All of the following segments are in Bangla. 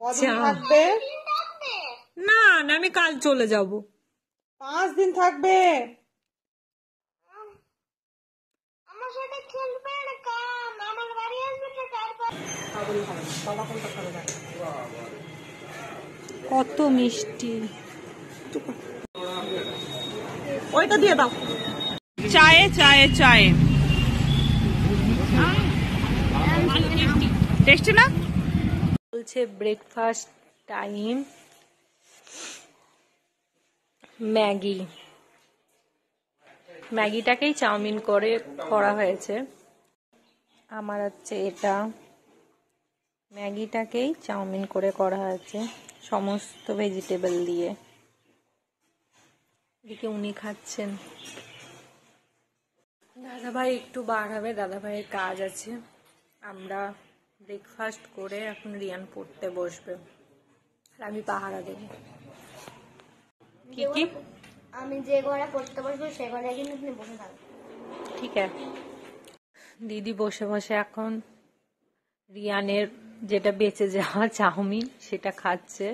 কদিন থাকবে? না না, আমি কাল চলে যাব। 5 দিন থাকবে। আমার সাথে খেলবে না, কাম আমার বাড়ি আসবে তো তারপর বাবা কোনটা খাবে না? কত মিষ্টি। ওইটা দিয়ে দাও। চায়ে চায়ে চায়ে টেস্টি না? বলছে ব্রেকফাস্ট টাইম। ম্যাগিটাকেই চাউমিন করে করা হয়েছে। আমার হচ্ছে এটা ম্যাগিটাকেই চাউমিন করে করা হয়েছে সমস্ত ভেজিটেবল দিয়ে। এদিকে উনি খাচ্ছেন। দাদাভাই একটু বার হবে, দাদাভাইয়ের কাজ আছে। আমরা ব্রেকফাস্ট করে এখন রিয়ান পড়তে বসবে আর আমি পাহারা দেব। কি কি? আমি যে ঘরে পড়তে বসবো সে ঘরে কিন্তু তুমি বসে থাকবে। ঠিক আছে। দিদি বসে বসে এখন রিয়ানের যেটা বেঁচে যাওয়া চাউমিন সেটা খাচ্ছে।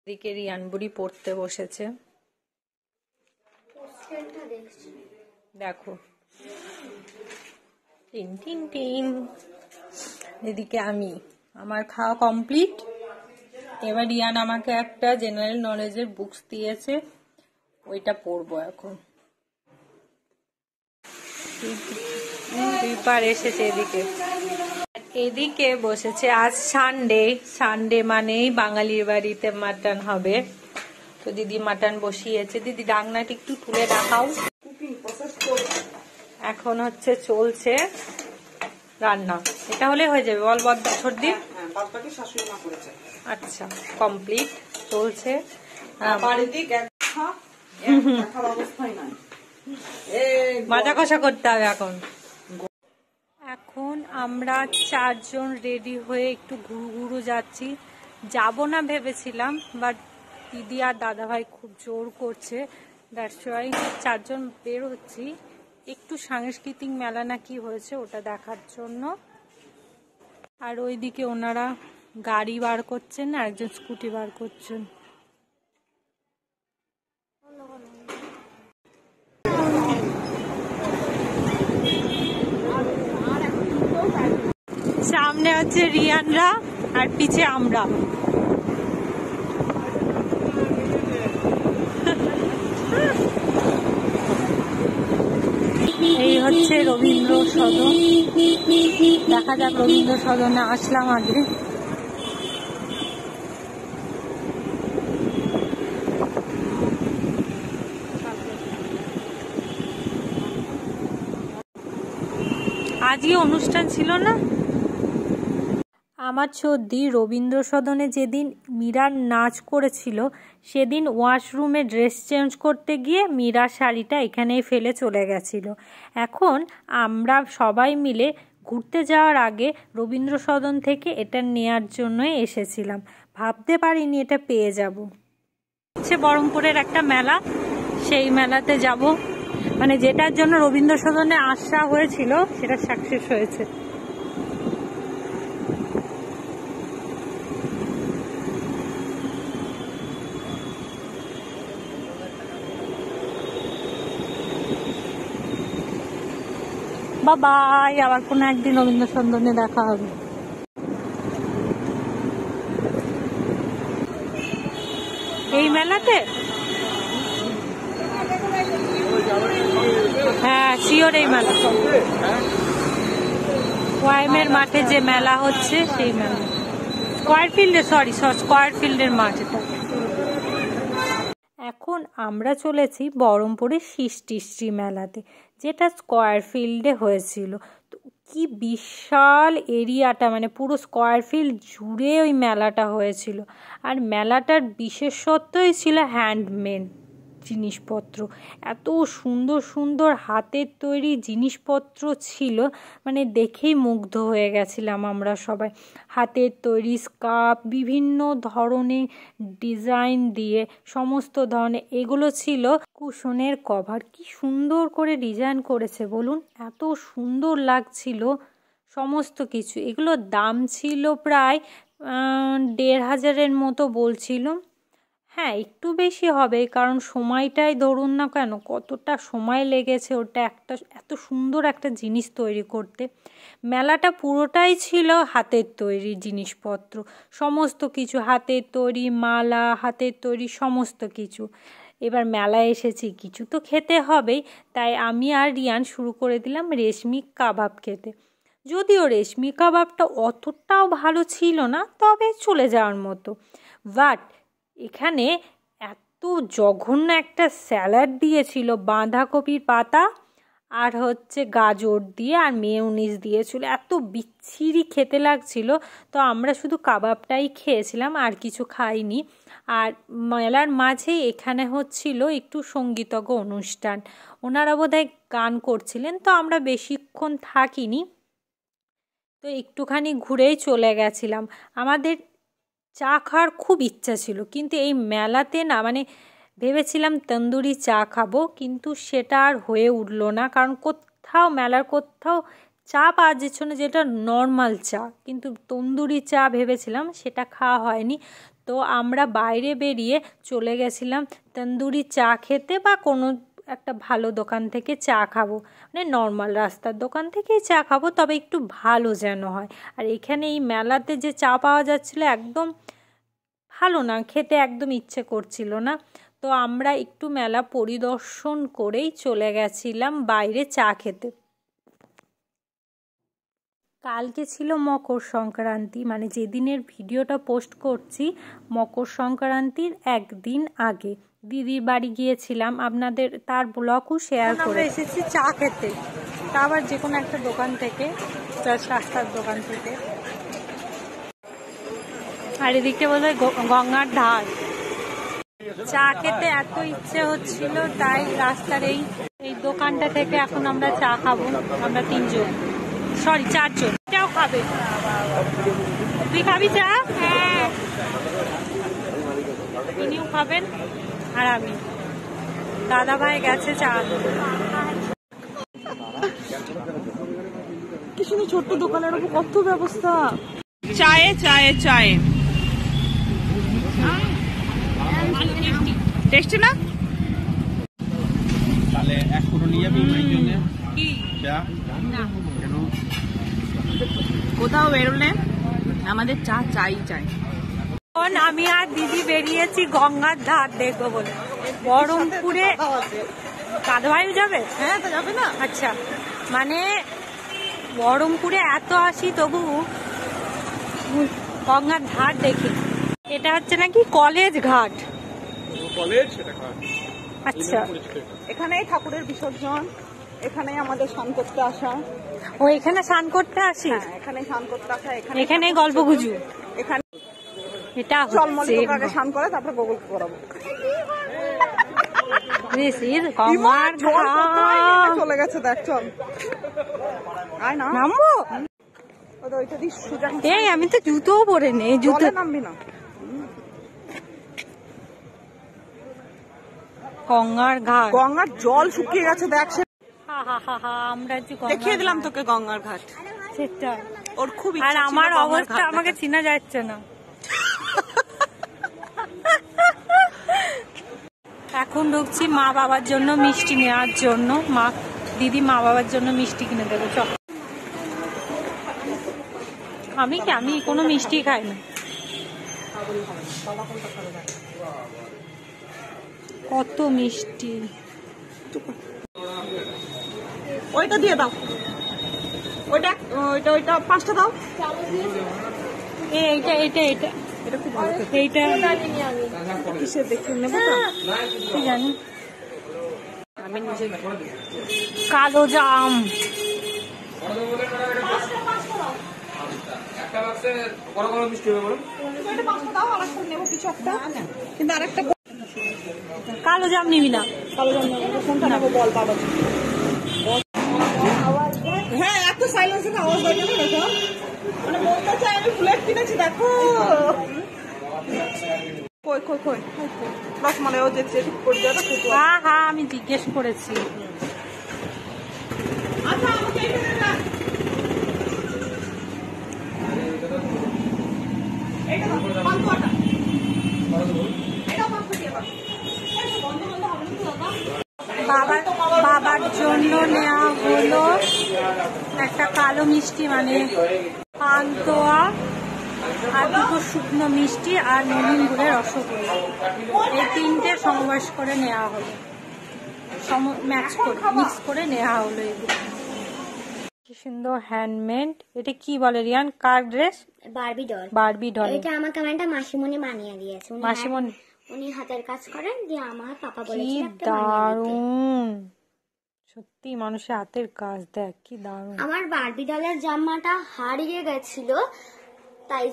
এদিকে রিয়ান বুড়ি পড়তে বসেছে। দেখো টিন টিন টিন। এদিকে আমার খাওয়া কমপ্লিট। এবার রিয়ান আমাকে একটা জেনারেল নলেজের বুকস দিয়েছে, ওইটা পড়বো এখন। দুইবার এসেছে এদিকে বসেছে। আজ সানডে মানেই বাঙালির বাড়িতে মাটন হবে। তো দিদি মাটন বসিয়েছে। দিদি ডাকনাটি একটু তুলে রাখাও। এখন হচ্ছে চলছে রান্না। এটা হলে হয়ে যাবে। বল বছর দিন। আচ্ছা, কমপ্লিট চলছে। মাজা কষা করতে হবে এখন আমরা 4 জন রেডি হয়ে একটু ঘুরু যাচ্ছি। যাব না ভেবেছিলাম, বাট দিদি আর দাদাভাই খুব জোর করছে। দ্যাটস ওয়াই 4 জন বের হচ্ছি একটু সাংস্কৃতিক মেলা না কি হয়েছে ওটা দেখার জন্য। আর ওইদিকে ওনারা গাড়ি বার করছেন, আর একজন স্কুটি বার করছেন। সামনে হচ্ছে রিয়ানরা আর পিছে আমরা। এই হচ্ছে রবীন্দ্র সদন। দেখা যাক রবীন্দ্র সদনে আসলাম আগে। আজই অনুষ্ঠান ছিল না? আমার সর্দি রবীন্দ্র সদনে যেদিন মীরার নাচ করেছিল সেদিন ওয়াশরুমে ড্রেস চেঞ্জ করতে গিয়ে মীরার শাড়িটা এখানেই ফেলে চলে গেছিল। এখন আমরা সবাই মিলে ঘুরতে যাওয়ার আগে রবীন্দ্র সদন থেকে এটা নেয়ার জন্যই এসেছিলাম। ভাবতে পারিনি এটা পেয়ে যাব। হচ্ছে বহরমপুরের একটা মেলা, সেই মেলাতে যাব। মানে যেটার জন্য রবীন্দ্র সদনে আসা হয়েছিল সেটা সাকসেস হয়েছে। বাই, আবার কোনো একদিন রবীন্দ্র সদনে দেখা হবে। এই মেলাতে হ্যাঁ শিওর এই মেলা ওয়াইমের মাঠে যে মেলা হচ্ছে সেই মেলা। স্কয়ার ফিল্ডের মাঠেটা। এখন আমরা চলেছি বহরমপুরের সৃষ্টিশ্রী মেলাতে, যেটা স্কয়ার ফিল্ডে হয়েছিল। তো কি বিশাল এরিয়াটা, মানে পুরো স্কয়ার ফিল্ড জুড়ে ওই মেলাটা হয়েছিল। আর মেলাটার বিশেষত্বই ছিল হ্যান্ডমেড জিনিসপত্র। এত সুন্দর সুন্দর হাতের তৈরি জিনিসপত্র ছিল, মানে দেখেই মুগ্ধ হয়ে গেছিলাম আমরা সবাই। হাতের তৈরি স্কার্ফ, বিভিন্ন ধরনের ডিজাইন দিয়ে সমস্ত ধরনের। এগুলো ছিল কুশনের কভার। কি সুন্দর করে ডিজাইন করেছে বলুন, এত সুন্দর লাগছিল সমস্ত কিছু। এগুলোর দাম ছিল প্রায় 1500-এর মতো বলছিল। হ্যাঁ, একটু বেশি হবে, কারণ সময়টাই ধরুন না কেন কতটা সময় লেগেছে ওটা একটা এত সুন্দর একটা জিনিস তৈরি করতে। মেলাটা পুরোটাই ছিল হাতের তৈরি জিনিসপত্র, সমস্ত কিছু হাতের তৈরি, মালা, হাতের তৈরি সমস্ত কিছু। এবার মেলায় এসেছি, কিছু তো খেতে হবেই, তাই আমি আর রিয়ান শুরু করে দিলাম রেশমি কাবাব খেতে। যদিও রেশমি কাবাবটা অতটাও ভালো ছিল না, তবে চলে যাওয়ার মতো। বাট এখানে এত জঘন্য একটা স্যালাড দিয়েছিল, বাঁধাকপির পাতা আর হচ্ছে গাজর দিয়ে আর মেয়োনিজ দিয়েছিল, এত বিচ্ছিরি খেতে লাগছিল। তো আমরা শুধু কাবাবটাই খেয়েছিলাম, আর কিছু খাইনি। আর মেলার মাঝেই এখানে হচ্ছিল একটু সঙ্গীতজ্ঞ অনুষ্ঠান, ওনারা বোধহয় গান করছিলেন, তো আমরা বেশিক্ষণ থাকিনি, তো একটুখানি ঘুরেই চলে গেছিলাম। আমাদের চা খাওয়ার খুব ইচ্ছা ছিল, কিন্তু এই মেলাতে না, মানে ভেবেছিলাম তন্দুরি চা খাবো, কিন্তু সেটা আর হয়ে উঠলো না, কারণ কোথাও মেলার কোথাও চা পাওয়া যাচ্ছে না, যেটা নর্মাল চা, কিন্তু তন্দুরি চা ভেবেছিলাম, সেটা খাওয়া হয়নি। তো আমরা বাইরে বেরিয়ে চলে গেছিলাম তন্দুরি চা খেতে, বা কোনো একটা ভালো দোকান থেকে চা খাবো, মানে নর্মাল রাস্তার দোকান থেকেই চা খাবো, তবে একটু ভালো যেন হয়। আর এখানে এই মেলাতে যে চা পাওয়া যাচ্ছিলো একদম ভালো না, খেতে একদম ইচ্ছে করছিল না। তো আমরা একটু মেলা পরিদর্শন করেই চলে গেছিলাম বাইরে চা খেতে। কালকে ছিল মকর সংক্রান্তি, মানে যেদিনের ভিডিওটা পোস্ট করছি মকর সংক্রান্তির একদিন আগে দিদির বাড়ি গিয়েছিলাম, আপনাদের তার ব্লগও শেয়ার করে। এসেছি চা খেতে, তা আবার যে কোনো একটা দোকান থেকে, সস্তার দোকান থেকে। আর এদিকে বলে গঙ্গার ধার। চা খেতে এত ইচ্ছে হচ্ছিল, তাই রাস্তার এই দোকানটা থেকে এখন আমরা চা খাবো। আমরা 4জন। চাও খাবে? তুই খাবি চা? হ্যাঁ। তিনিও খাবেন আর আমি। দাদা ভাই গেছে চা। কি সুন্দর ছোট্ট দোকানের উপর কত ব্যবস্থা। চায়ে চায়ে চায়ে টেস্টি না? তাহলে এক করে নিয়ে যাবি ওই জন্য কি চা না, কেন কোথাও বেরোলে আমাদের চা চাই চাই। এখন আমি আর দিদি বেরিয়েছি গঙ্গার ধার দেখবো বলে। বহরমপুরে দাদা ভাইও যাবে? হ্যাঁ, তো যাবে না? আচ্ছা, মানে বহরমপুরে এত আসি তবু গঙ্গার ধার দেখি। এটা হচ্ছে নাকি কলেজ ঘাট। কলেজ সেটা খাওয়া আচ্ছা, এখানেই ঠাকুরের বিসর্জন, এখানেই আমাদের স্নান করতে আসা। ও এখানে স্নান করতে আসি? হ্যাঁ, এখানেই স্নান করতে আসা, এখানে গল্প গুজু। এখানে এটা চলমলি হচ্ছে আগে স্নান করে তারপরে গোগল করাবো। গঙ্গার ঘাট। চলে গেছে, দেখ চল। আয় না, নামবো? ওইটা দিয়ে সোজা এই আমি তো জুতোও পরে নেই, জুতো জলে নামবি না। গঙ্গার ঘাট। গঙ্গার জল শুকিয়ে গেছে, দেখ। আমরা যে দেখিয়ে দিলাম তোকে গঙ্গার ঘাট, সেটা। ওর খুব আর আমার অবস্থা আমাকে চিনা যাচ্ছে না। এখন ঢুকছি মা বাবার জন্য মিষ্টি নেওয়ার জন্য। দিদি মা বাবার জন্য মিষ্টি কিনে দেবো। চল। আমি কোনো মিষ্টি খাই না। কত মিষ্টি। ওইটা দিয়ে দাও, ওইটা 5টা দাও। এইটা খুব ভালো খেতে। এইটা কিসের দেখে নেবো তো? কি জানি। আমি নিজে কালো জাম। কিন্তু আরেকটা কালো জাম নিবি না? কালো জাম নেবো। কোনটা নেবো বল বাবা। হ্যাঁ, এত সাইলেন্সের আওয়াজ লাগে না দেখো, মানে বলতে চাই আমি বুলেট কিনেছি দেখো। কই কই কই রসমালাই ও যে চেক করে দেবে। হ্যাঁ আমি জিজ্ঞেস করেছি। আচ্ছা, আমাকে এখানে রাখ। বাবার জন্য নেওয়া হলো একটা কালো মিষ্টি মানে পান্তুয়া আর দুটো শুকনো মিষ্টি আর নলেন গুড়ের রসগোল্লা। এই তিনটে সমবয়স করে নেওয়া হলো, মিক্স করে নেওয়া হলো এগুলো। কি সুন্দর হ্যান্ডমেড। এটা কি বলে রিয়ান? কার ড্রেস? Barbie doll. এটা আমাকে একটা মাসিমণি বানিয়ে দিয়েছে। মাসিমণি উনি হাতের কাজ করেন, দিয়ে আমার পাপা কি বলেছিল দারুণ, সত্যি মানুষের হাতের কাজ, দেখ কি দারুণ। আমার বারবি ডলের জামাটা হারিয়ে গেছিল, তাই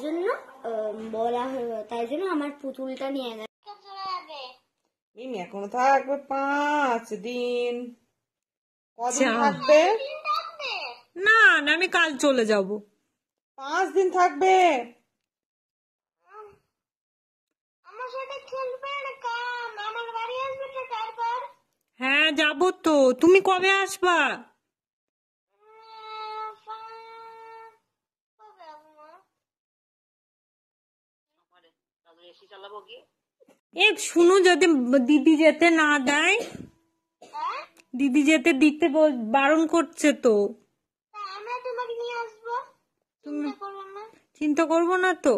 জন্য আমার পুতুলটা নিয়ে গেছে। মিমি এখনো থাকবে 5 দিন। কদিন থাকবে? না না, আমি কাল চলে যাব। 5 দিন থাকবে। আমার সাথে খেলবে না কাম, আমার বাড়ি আসবে তো তারপর। হ্যাঁ যাবো তো, তুমি কবে আসবা? এ শুনো, যদি দিদি যেতে না দেয়, দিদি যেতে দিতে বারণ করছে তো। আমরা তোমাকে নিয়ে আসবো, চিন্তা করো না। চিন্তা করবো না তো,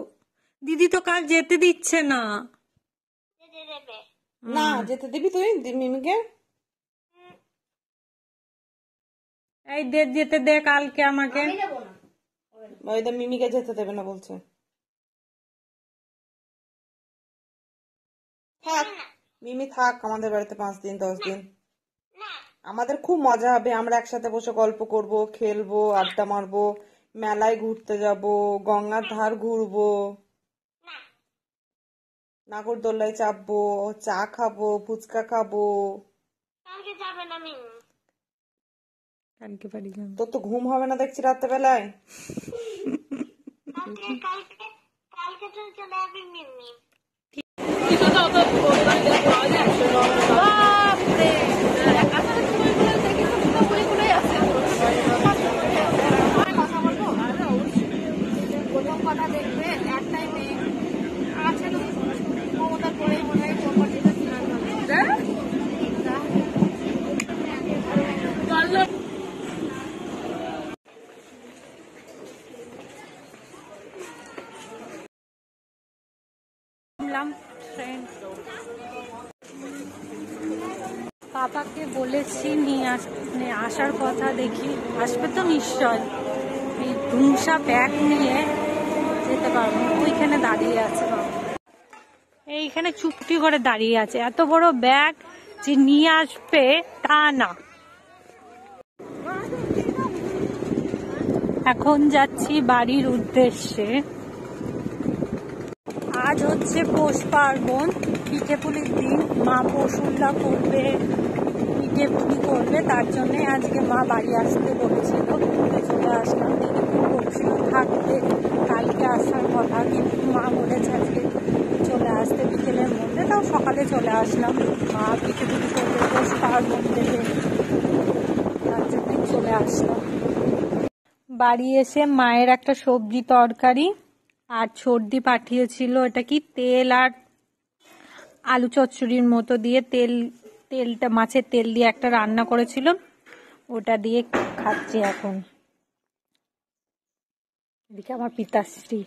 দিদি তো কাল যেতে দিচ্ছে না। যেতে দেবে না যেতে দিবি তুই মিমিকে? এই যেতে দে কালকে আমাকে। ওইটা মিমিকে যেতে দেবে না বলছে। থাক মিমি, থাক আমাদের বাড়িতে 5 দিন 10 দিন। আমাদের খুব মজা হবে, আমরা একসাথে বসে গল্প করব, খেলবো, আড্ডা মারবো, মেলায় ঘুরতে যাব, গঙ্গার ধার ঘুরবো, নাগরদোলায় চাপবো, চা খাবো, ফুচকা খাবো। কালকে যাবে না মিমি? কালকে বাড়ি যাবো। তোর তো ঘুম হবে না দেখছি রাত্রেবেলায়। কালকে তো চলে আসবে মিমি। প্রথম কথা দেখবে একটাই মেয়ে আছে, মমতা করে মনে হয় প্রপার্টিটা পাপাকে বলেছি নিয়ে আসার কথা, দেখি আসবে তো নিশ্চয়। এই ধুমসা ব্যাগ নিয়ে যেতে পারবো না, ওইখানে দাঁড়িয়ে আছে বাবা, এইখানে চুপটি করে দাঁড়িয়ে আছে। এত বড় ব্যাগ যে নিয়ে আসবে তা না। এখন যাচ্ছি বাড়ির উদ্দেশ্যে। আজ হচ্ছে পৌষ পার্বণ, পিঠেপুলির দিন। মা পশুল্লা করবে, পিঠেপুলি করবে, তার জন্য আজকে মা বাড়ি আসতে বলেছিল। চলে আসলাম। দিদি বলছিল থাকতে, কালকে আসার কথা, কিন্তু মা বলেছে আজকে চলে আসতে বিকেলের মধ্যে, তাও সকালে চলে আসলাম। মা পিঠেপুলি করবে, পৌষ পার্বণ দেবে, তার জন্যই চলে আসলাম। বাড়ি এসে মায়ের একটা সবজি তরকারি আর সর্দি পাঠিয়েছিল, এটা কি তেল আর আলু চচ্চড়ির মতো দিয়ে, তেলটা মাছের তেল দিয়ে একটা রান্না করেছিল, ওটা দিয়ে খাচ্ছি এখন। এদিকে আমার পিতাশ্রী